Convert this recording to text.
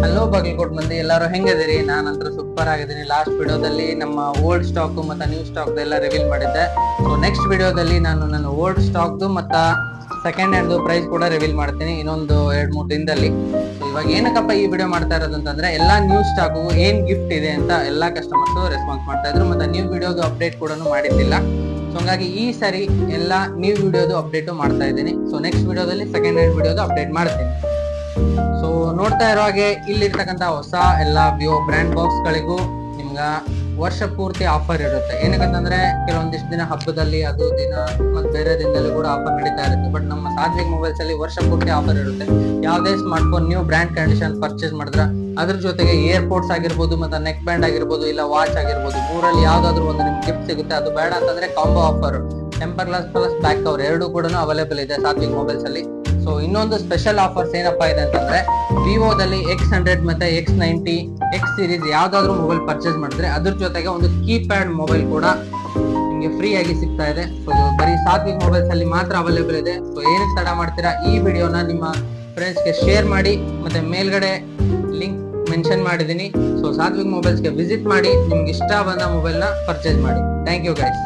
Hello Bagalkot ಮಂದಿ ಎಲ್ಲರೂ ಹೆಂಗಿದಿರಿ? ನಾನಂತೂ ಸೂಪರ್ ಆಗಿದ್ದೀನಿ. ಲಾಸ್ಟ್ ವಿಡಿಯೋದಲ್ಲಿ ನಮ್ಮ ಓಲ್ಡ್ ಸ್ಟಾಕ್ ಮತ್ತೆ ನ್ಯೂ ಸ್ಟಾಕ್ ಎಲ್ಲ ರಿವೀಲ್ ಮಾಡಿದ್ದೆ. ಸೊ ನೆಕ್ಸ್ಟ್ ವಿಡಿಯೋದಲ್ಲಿ ನಾನು ನನ್ನ ಓಲ್ಡ್ ಸ್ಟಾಕ್ದು ಮತ್ತು ಸೆಕೆಂಡ್ ಹ್ಯಾಂಡ್ ಪ್ರೈಸ್ ಕೂಡ ರಿವೀಲ್ ಮಾಡ್ತೀನಿ ಇನ್ನೊಂದು 2-3 ದಿನದಲ್ಲಿ. ಸೊ ಇವಾಗ ಏನಕ್ಕಪ್ಪ ಈ ವಿಡಿಯೋ ಮಾಡ್ತಾ ಇರೋದು ಅಂತಂದ್ರೆ, ಎಲ್ಲಾ ನ್ಯೂ ಸ್ಟಾಕ್ ಏನ್ ಗಿಫ್ಟ್ ಇದೆ ಅಂತ ಎಲ್ಲಾ ಕಸ್ಟಮರ್ಸ್ ರೆಸ್ಪಾನ್ಸ್ ಮಾಡ್ತಾ ಇದ್ರು, ಮತ್ತೆ ನ್ಯೂ ವಿಡಿಯೋದು ಅಪ್ಡೇಟ್ ಕೂಡ ಮಾಡಿದ್ದಿಲ್ಲ. ಸೊ ಹಂಗಾಗಿ ಈ ಸಾರಿ ಎಲ್ಲ ನ್ಯೂ ವಿಡಿಯೋದು ಅಪ್ಡೇಟ್ ಮಾಡ್ತಾ ಇದ್ದೀನಿ. ಸೊ ನೆಕ್ಸ್ಟ್ ವಿಡಿಯೋದಲ್ಲಿ ಸೆಕೆಂಡ್ ಹ್ಯಾಂಡ್ ವಿಡಿಯೋದು ಅಪ್ಡೇಟ್ ಮಾಡ್ತೀನಿ. ಸೊ ನೋಡ್ತಾ ಇರೋ ಹಾಗೆ ಇಲ್ಲಿರ್ತಕ್ಕಂಥ ಹೊಸ ಎಲ್ಲ ವಿವೋ ಬ್ರ್ಯಾಂಡ್ ಬಾಕ್ಸ್ ಗಳಿಗೂ ನಿಮ್ಗ ವರ್ಷ ಪೂರ್ತಿ ಆಫರ್ ಇರುತ್ತೆ. ಏನಕ್ಕಂತಂದ್ರೆ ಕೆಲವೊಂದಿಷ್ಟು ದಿನ ಹಬ್ಬದಲ್ಲಿ, ಅದು ದಿನ ಮತ್ತೆ ಬೇರೆ ದಿನದಲ್ಲಿ ಕೂಡ ಆಫರ್ ನಡೀತಾ ಇರುತ್ತೆ. ಬಟ್ ನಮ್ಮ ಸಾತ್ವಿಕ್ ಮೊಬೈಲ್ಸ್ ಅಲ್ಲಿ ವರ್ಷ ಪೂರ್ತಿ ಆಫರ್ ಇರುತ್ತೆ. ಯಾವುದೇ smart phone new brand condition purchase ಮಾಡಿದ್ರೆ ಅದ್ರ ಜೊತೆಗೆ ಏರ್ಪೋರ್ಟ್ಸ್ ಆಗಿರ್ಬೋದು, ಮತ್ತೆ ನೆಕ್ ಬ್ಯಾಂಡ್ ಆಗಿರ್ಬೋದು, ಇಲ್ಲ ವಾಚ್ ಆಗಿರ್ಬೋದು, ಮೂರಲ್ಲಿ ಯಾವ್ದಾದ್ರು ಒಂದು ನಿಮ್ಗೆ ಗಿಫ್ಟ್ ಸಿಗುತ್ತೆ. ಅದು ಬೇಡ ಅಂತಂದ್ರೆ combo offer temper glass plus back cover ಎರಡು ಕೂಡ ಅವೈಲೇಬಲ್ ಇದೆ ಸಾತ್ವಿಕ್ ಮೊಬೈಲ್ಸ್ ಅಲ್ಲಿ. ಸೊ ಇನ್ನೊಂದು ಸ್ಪೆಷಲ್ ಆಫರ್ಸ್ ಏನಪ್ಪಾ ಇದೆ ಅಂತಂದ್ರೆ, ವಿವೋದಲ್ಲಿ X100 ಮತ್ತೆ X90 X ಸೀರೀಸ್ ಯಾವ್ದಾದ್ರು ಮೊಬೈಲ್ ಪರ್ಚೇಸ್ ಮಾಡಿದ್ರೆ ಅದ್ರ ಜೊತೆಗೆ ಒಂದು ಕೀಪ್ಯಾಡ್ ಮೊಬೈಲ್ ಕೂಡ ನಿಮ್ಗೆ ಫ್ರೀ ಆಗಿ ಸಿಗ್ತಾ ಇದೆ. ಸೊ ಬರೀ ಸಾತ್ವಿಕ್ ಮೊಬೈಲ್ಸ್ ಅಲ್ಲಿ ಮಾತ್ರ ಅವೈಲೇಬಲ್ ಇದೆ. ಸೊ ಏನಕ್ಕೆ ತಡ ಮಾಡ್ತೀರಾ, ಈ ವಿಡಿಯೋನ ನಿಮ್ಮ ಫ್ರೆಂಡ್ಸ್ಗೆ ಶೇರ್ ಮಾಡಿ, ಮತ್ತೆ ಮೇಲ್ಗಡೆ ಲಿಂಕ್ ಮೆನ್ಷನ್ ಮಾಡಿದೀನಿ. ಸೊ ಸಾತ್ವಿಕ್ ಮೊಬೈಲ್ಸ್ಗೆ ವಿಸಿಟ್ ಮಾಡಿ, ನಿಮ್ಗೆ ಇಷ್ಟ ಬಂದ ಮೊಬೈಲ್ನ ಪರ್ಚೇಸ್ ಮಾಡಿ. Thank you guys.